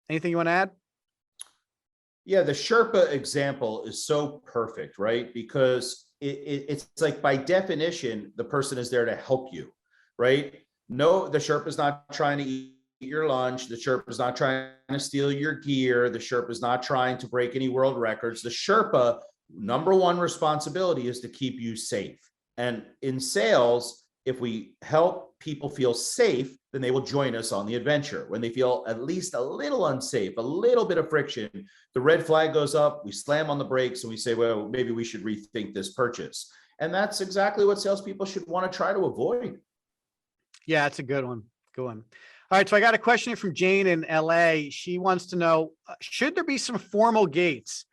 Anything you want to add? Yeah, the Sherpa example is so perfect, right? Because it's like by definition, the person is there to help you, right? No, the Sherpa is not trying to eat your lunch. The Sherpa is not trying to steal your gear. The Sherpa is not trying to break any world records. The Sherpa, number one responsibility is to keep you safe. And in sales, if we help people feel safe, then they will join us on the adventure. When they feel at least a little unsafe, a little bit of friction, the red flag goes up, we slam on the brakes and we say, well, maybe we should rethink this purchase. And that's exactly what salespeople should want to try to avoid. Yeah, that's a good one. Good one. All right. So I got a question from Jane in LA. She wants to know, should there be some formal gates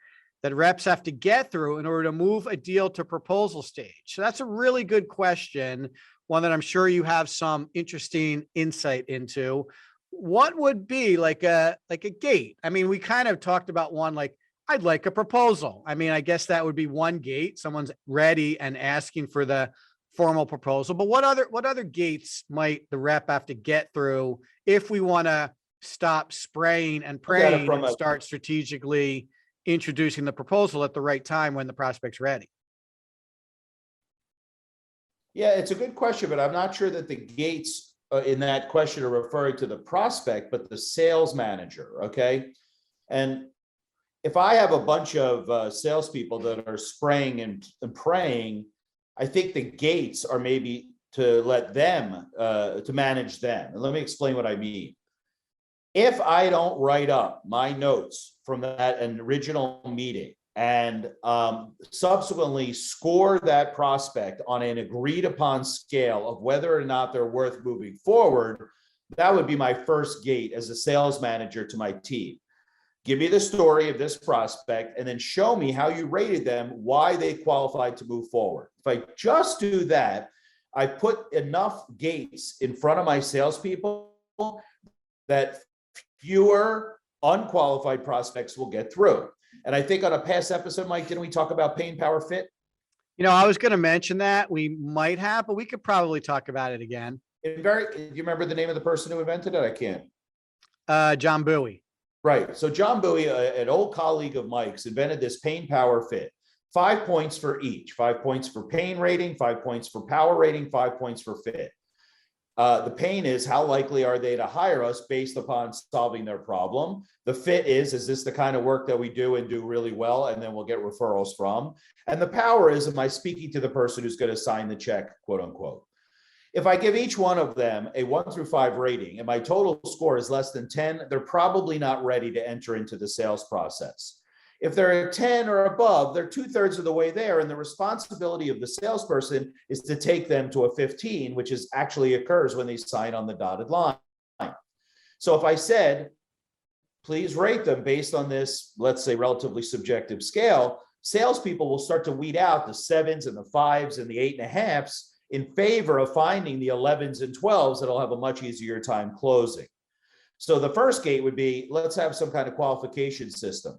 that reps have to get through in order to move a deal to proposal stage? So that's a really good question. One that I'm sure you have some interesting insight into. What would be like a gate? I mean, we kind of talked about one, like, I'd like a proposal. I mean, I guess that would be one gate. Someone's ready and asking for the formal proposal. But what other gates might the rep have to get through if we want to stop spraying and praying and start strategically introducing the proposal at the right time when the prospect's ready? Yeah, it's a good question, but I'm not sure that the gates in that question are referring to the prospect, but the sales manager. Okay. And if I have a bunch of salespeople that are spraying and praying, I think the gates are maybe to let them, to manage them. And let me explain what I mean. If I don't write up my notes from that original meeting and subsequently score that prospect on an agreed upon scale of whether or not they're worth moving forward, that would be my first gate as a sales manager to my team. Give me the story of this prospect and then show me how you rated them, why they qualified to move forward. If I just do that, I put enough gates in front of my salespeople that fewer unqualified prospects will get through. And I think on a past episode, Mike, didn't we talk about pain, power, fit? I was going to mention that we might have, but we could probably talk about it again. Do you remember the name of the person who invented it? I can't. John Bowie. Right. So John Bowie, an old colleague of Mike's, invented this pain, power, fit. 5 points for each. 5 points for pain rating, 5 points for power rating, 5 points for fit. The pain is how likely are they to hire us based upon solving their problem. The fit is this the kind of work that we do and do really well, and then we'll get referrals from. And the power is, am I speaking to the person who's going to sign the check, quote unquote. If I give each one of them a 1 through 5 rating and my total score is less than 10, they're probably not ready to enter into the sales process. If they're at 10 or above, they're 2/3 of the way there. And the responsibility of the salesperson is to take them to a 15, which actually occurs when they sign on the dotted line. So if I said, please rate them based on this, let's say, relatively subjective scale, salespeople will start to weed out the 7s and the 5s and the 8.5s in favor of finding the 11s and 12s that'll have a much easier time closing. So the first gate would be, let's have some kind of qualification system.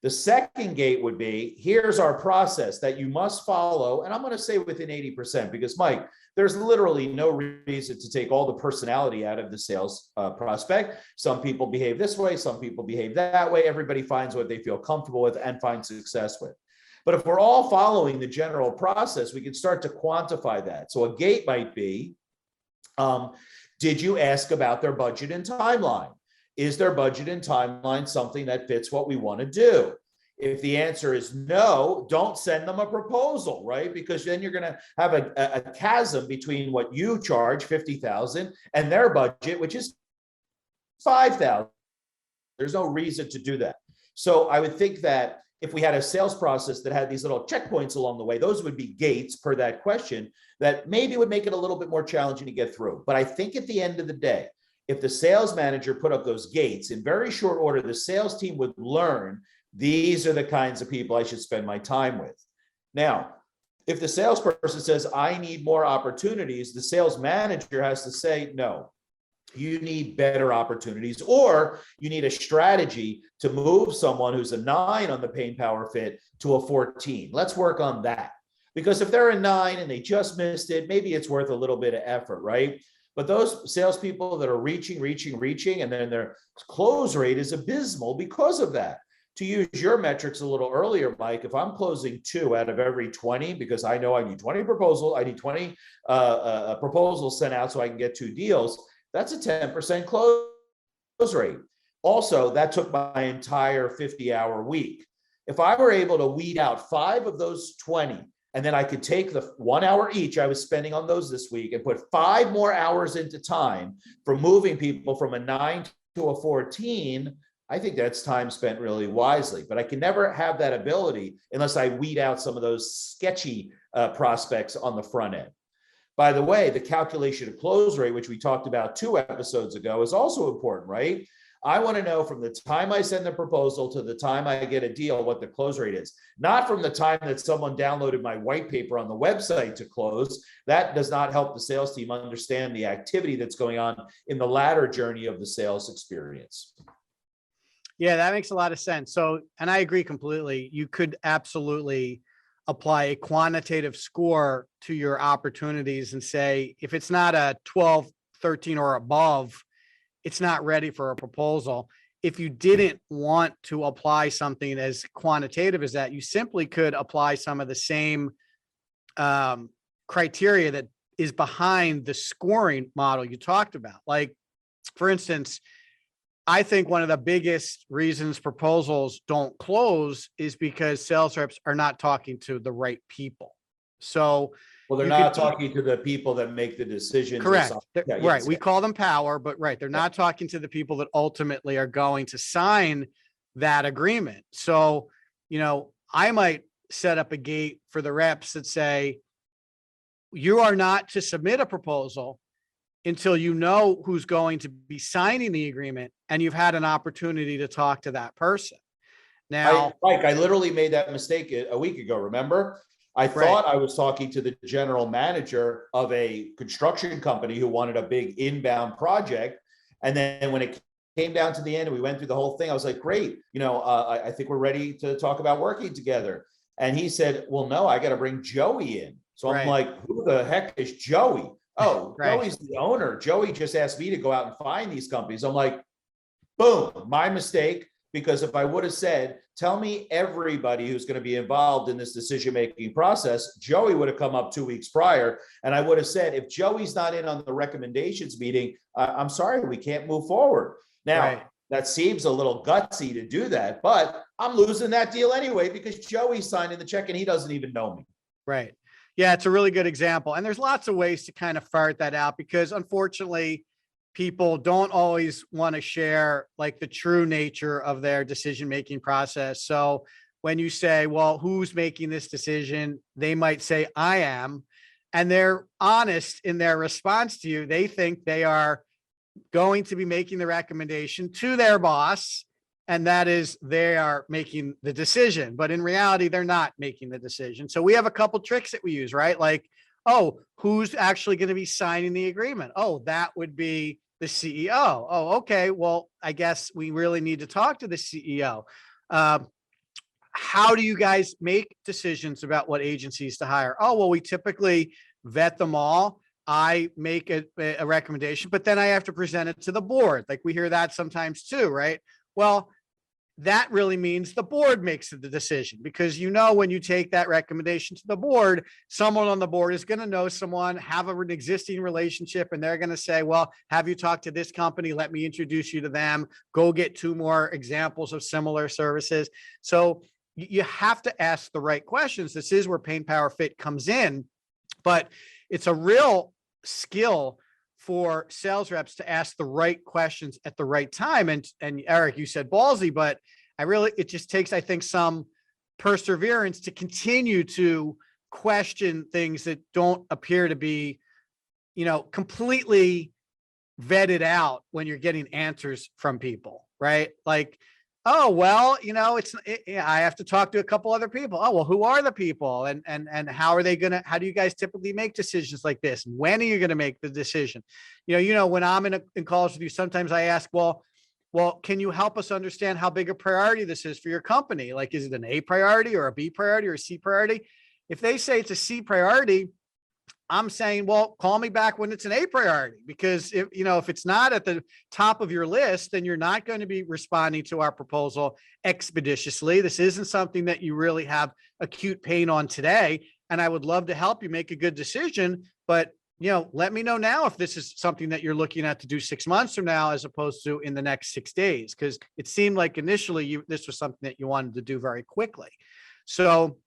The second gate would be, here's our process that you must follow. And I'm going to say within 80%, because Mike, there's literally no reason to take all the personality out of the sales prospect. Some people behave this way, some people behave that way. Everybody finds what they feel comfortable with and find success with. But if we're all following the general process, we can start to quantify that. So a gate might be, did you ask about their budget and timeline? Is their budget and timeline something that fits what we want to do? If the answer is no, don't send them a proposal, right? Because then you're going to have a chasm between what you charge, $50,000, and their budget, which is $5,000. There's no reason to do that. So I would think that if we had a sales process that had these little checkpoints along the way, those would be gates per that question that maybe would make it a little bit more challenging to get through. But I think at the end of the day, if the sales manager put up those gates in very short order, the sales team would learn these are the kinds of people I should spend my time with. Now, if the salesperson says, I need more opportunities, the sales manager has to say, no, you need better opportunities, or you need a strategy to move someone who's a 9 on the pain power fit to a 14. Let's work on that. Because if they're a 9 and they just missed it, maybe it's worth a little bit of effort, right? But those salespeople that are reaching, and then their close rate is abysmal because of that. To use your metrics a little earlier, Mike, if I'm closing 2 out of every 20, because I know I need 20 proposals, I need 20 proposals sent out so I can get 2 deals, that's a 10% close rate. Also, that took my entire 50-hour week. If I were able to weed out 5 of those 20, and then I could take the 1 hour each I was spending on those this week and put 5 more hours into time for moving people from a 9 to a 14, I think that's time spent really wisely. But I can never have that ability unless I weed out some of those sketchy prospects on the front end. By the way, the calculation of close rate, which we talked about 2 episodes ago, is also important, right? I want to know from the time I send the proposal to the time I get a deal, what the close rate is. Not from the time that someone downloaded my white paper on the website to close. That does not help the sales team understand the activity that's going on in the latter journey of the sales experience. Yeah, that makes a lot of sense. So, and I agree completely. You could absolutely apply a quantitative score to your opportunities and say, if it's not a 12, 13 or above, it's not ready for a proposal. If you didn't want to apply something as quantitative as that, you simply could apply some of the same criteria that is behind the scoring model you talked about. Like, for instance, I think one of the biggest reasons proposals don't close is because sales reps are not talking to the right people. So Well, they're you can not talking to the people that make the decisions. or correct. something. Yeah, Right. yes, We yeah. call them power, but right. They're not talking to the people that ultimately are going to sign that agreement. So, I might set up a gate for the reps that say, you are not to submit a proposal until you know who's going to be signing the agreement and you've had an opportunity to talk to that person. Now, Mike, I literally made that mistake a week ago. Remember? I thought I was talking to the general manager of a construction company who wanted a big inbound project. And then when it came down to the end and we went through the whole thing, I was like, great, I think we're ready to talk about working together. And he said, well, no, I got to bring Joey in. So I'm like, who the heck is Joey? Oh, Joey's the owner. Joey just asked me to go out and find these companies. I'm like, boom, my mistake. Because if I would have said, tell me everybody who's going to be involved in this decision-making process, Joey would have come up 2 weeks prior. And I would have said, if Joey's not in on the recommendations meeting, I'm sorry, we can't move forward. Now, that seems a little gutsy to do that, but I'm losing that deal anyway, because Joey's signing the check and he doesn't even know me. Right. Yeah, it's a really good example. And there's lots of ways to kind of ferret that out, because unfortunately, people don't always want to share like the true nature of their decision-making process. So when you say, well, who's making this decision? They might say, I am. And they're honest in their response to you. They think they are going to be making the recommendation to their boss, and that is they are making the decision. But in reality, they're not making the decision. So we have a couple tricks that we use, right? Like, oh, who's actually going to be signing the agreement? Oh, that would be the CEO. Oh, okay. Well, I guess we really need to talk to the CEO. How do you guys make decisions about what agencies to hire? Oh, well, we typically vet them all. I make a recommendation, but then I have to present it to the board. Like we hear that sometimes too, right? Well, that really means the board makes the decision, because when you take that recommendation to the board, someone on the board is going to know someone, have an existing relationship, and they're going to say, well, have you talked to this company? Let me introduce you to them. Go get 2 more examples of similar services. So you have to ask the right questions. This is where Pain Power Fit comes in, but it's a real skill for sales reps to ask the right questions at the right time. And Eric, you said ballsy, but it just takes, I think, some perseverance to continue to question things that don't appear to be, completely vetted out when you're getting answers from people, right? Like, oh, well, I have to talk to a couple other people. Oh, well, who are the people? And how are they how do you guys typically make decisions like this? When are you going to make the decision? When I'm in calls with you, sometimes I ask, well, can you help us understand how big a priority this is for your company? Like, is it an A priority or a B priority or a C priority? If they say it's a C priority, I'm saying, well, call me back when it's an A priority, because if it's not at the top of your list, then you're not going to be responding to our proposal expeditiously. This isn't something that you really have acute pain on today. And I would love to help you make a good decision, but let me know now if this is something that you're looking at to do 6 months from now, as opposed to in the next 6 days. Cause it seemed like initially this was something that you wanted to do very quickly. So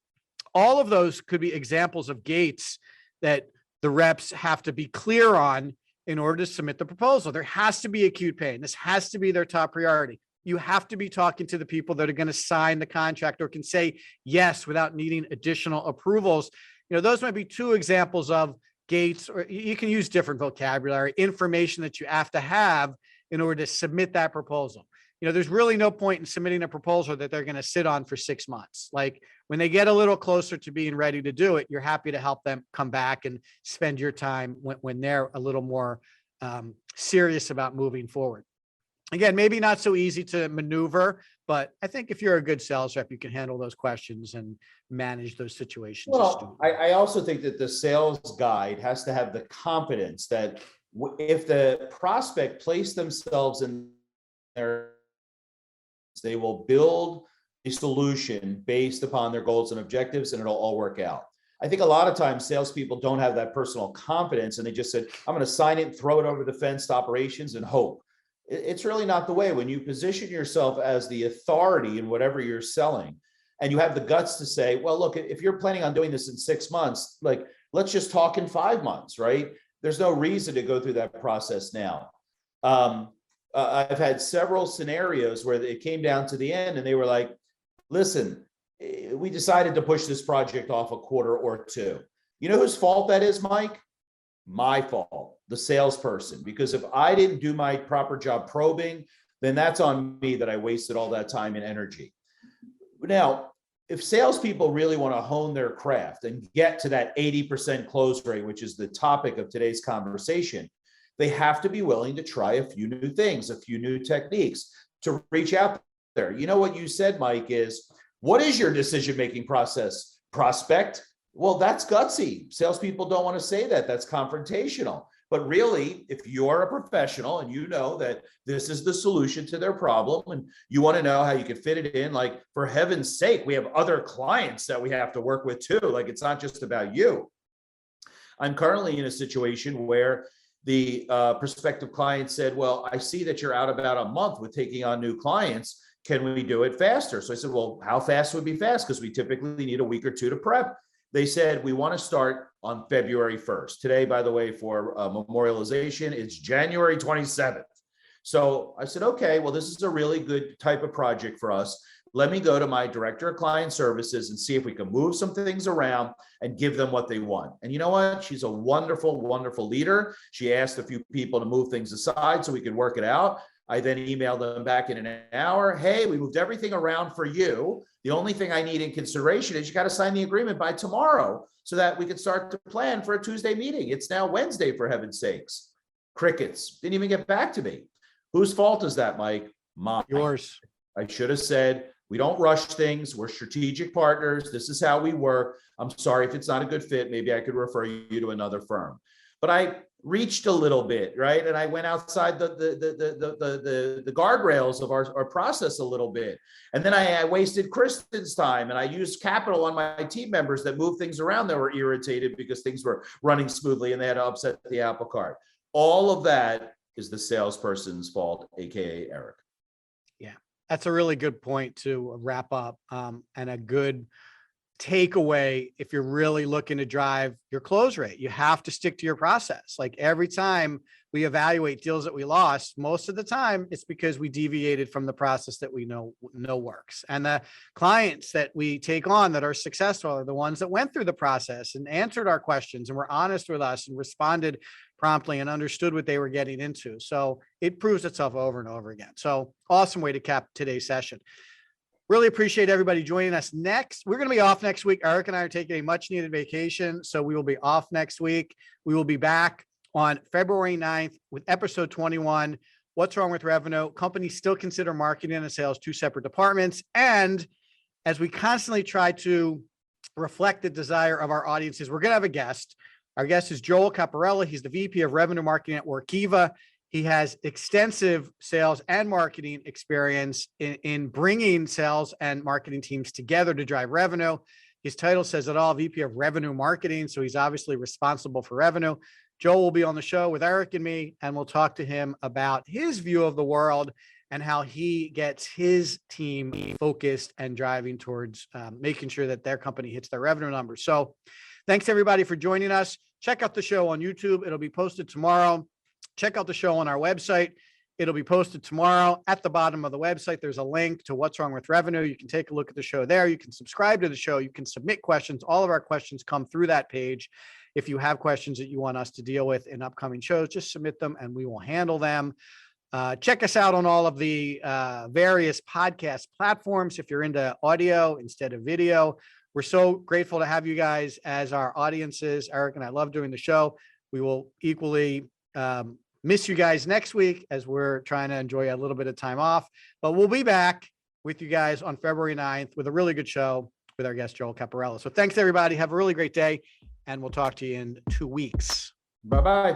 all of those could be examples of gates that the reps have to be clear on in order to submit the proposal. There has to be acute pain. This has to be their top priority. You have to be talking to the people that are going to sign the contract or can say yes without needing additional approvals. Those might be 2 examples of gates, or you can use different vocabulary, information that you have to have in order to submit that proposal. There's really no point in submitting a proposal that they're going to sit on for 6 months. Like when they get a little closer to being ready to do it, you're happy to help them come back and spend your time when they're a little more serious about moving forward. Again, maybe not so easy to maneuver, but I think if you're a good sales rep, you can handle those questions and manage those situations. Well, I also think that the sales guide has to have the confidence that if the prospect placed themselves in their, they will build a solution based upon their goals and objectives, and it'll all work out. I think a lot of times salespeople don't have that personal confidence, and they just said, I'm going to sign it, throw it over the fence to operations and hope. It's really not the way. When you position yourself as the authority in whatever you're selling, and you have the guts to say, well, look, if you're planning on doing this in 6 months, like, let's just talk in 5 months, right? There's no reason to go through that process now. I've had several scenarios where it came down to the end and they were like, listen, we decided to push this project off a quarter or two. You know whose fault that is, Mike? My fault, the salesperson. Because if I didn't do my proper job probing, then that's on me that I wasted all that time and energy. Now, if salespeople really want to hone their craft and get to that 80% close rate, which is the topic of today's conversation, they have to be willing to try a few new things, a few new techniques to reach out there. You know what you said, Mike, is what is your decision-making process? Prospect? Well, that's gutsy. Salespeople don't want to say that. That's confrontational. But really, if you're a professional and you know that this is the solution to their problem and you want to know how you can fit it in, like, for heaven's sake, we have other clients that we have to work with too. Like, it's not just about you. I'm currently in a situation where the prospective client said, well, I see that you're out about a month with taking on new clients. Can we do it faster? So I said, well, how fast would be fast? Because we typically need a week or two to prep. They said, we want to start on February 1st. Today, by the way, for memorialization, it's January 27th. So I said, okay, well, this is a really good type of project for us. Let me go to my director of client services and see if we can move some things around and give them what they want. And you know what? She's a wonderful, wonderful leader. She asked a few people to move things aside so we could work it out. I then emailed them back in an hour. Hey, we moved everything around for you. The only thing I need in consideration is you got to sign the agreement by tomorrow so that we can start to plan for a Tuesday meeting. It's now Wednesday, for heaven's sakes. Crickets. Didn't even get back to me. Whose fault is that, Mike? Mine. Yours. I should have said, we don't rush things. We're strategic partners. This is how we work. I'm sorry if it's not a good fit. Maybe I could refer you to another firm. But I reached a little bit, right? And I went outside the guardrails of our process a little bit. And then I wasted Kristen's time, and I used capital on my team members that moved things around that were irritated because things were running smoothly and they had to upset the apple cart. All of that is the salesperson's fault, AKA Eric. Yeah, that's a really good point to wrap up, and a good takeaway. If you're really looking to drive your close rate, you have to stick to your process. Like, every time we evaluate deals that we lost, most of the time it's because we deviated from the process that we know works. And the clients that we take on that are successful are the ones that went through the process and answered our questions and were honest with us and responded promptly and understood what they were getting into. So it proves itself over and over again. So awesome way to cap today's session. Really appreciate everybody joining us. Next, we're going to be off next week. Eric and I are taking a much needed vacation, so we will be off next week. We will be back on February 9th with episode 21. What's wrong with revenue? Companies still consider marketing and sales two separate departments. And as we constantly try to reflect the desire of our audiences, we're going to have a guest. Our guest is Joel Caparella. He's the VP of Revenue Marketing at Workiva. He has extensive sales and marketing experience in bringing sales and marketing teams together to drive revenue. His title says it all, VP of Revenue Marketing. So he's obviously responsible for revenue. Joel will be on the show with Eric and me, and we'll talk to him about his view of the world and how he gets his team focused and driving towards making sure that their company hits their revenue numbers. So thanks everybody for joining us. Check out the show on YouTube. It'll be posted tomorrow. Check out the show on our website. It'll be posted tomorrow. At the bottom of the website, there's a link to What's Wrong with Revenue. You can take a look at the show there. You can subscribe to the show. You can submit questions. All of our questions come through that page. If you have questions that you want us to deal with in upcoming shows, just submit them and we will handle them. Check us out on all of the various podcast platforms if you're into audio instead of video. We're so grateful to have you guys as our audiences. Eric and I love doing the show. We will equally miss you guys next week as we're trying to enjoy a little bit of time off, but we'll be back with you guys on February 9th with a really good show with our guest, Joel Caparella. So thanks everybody. Have a really great day, and we'll talk to you in 2 weeks. Bye-bye.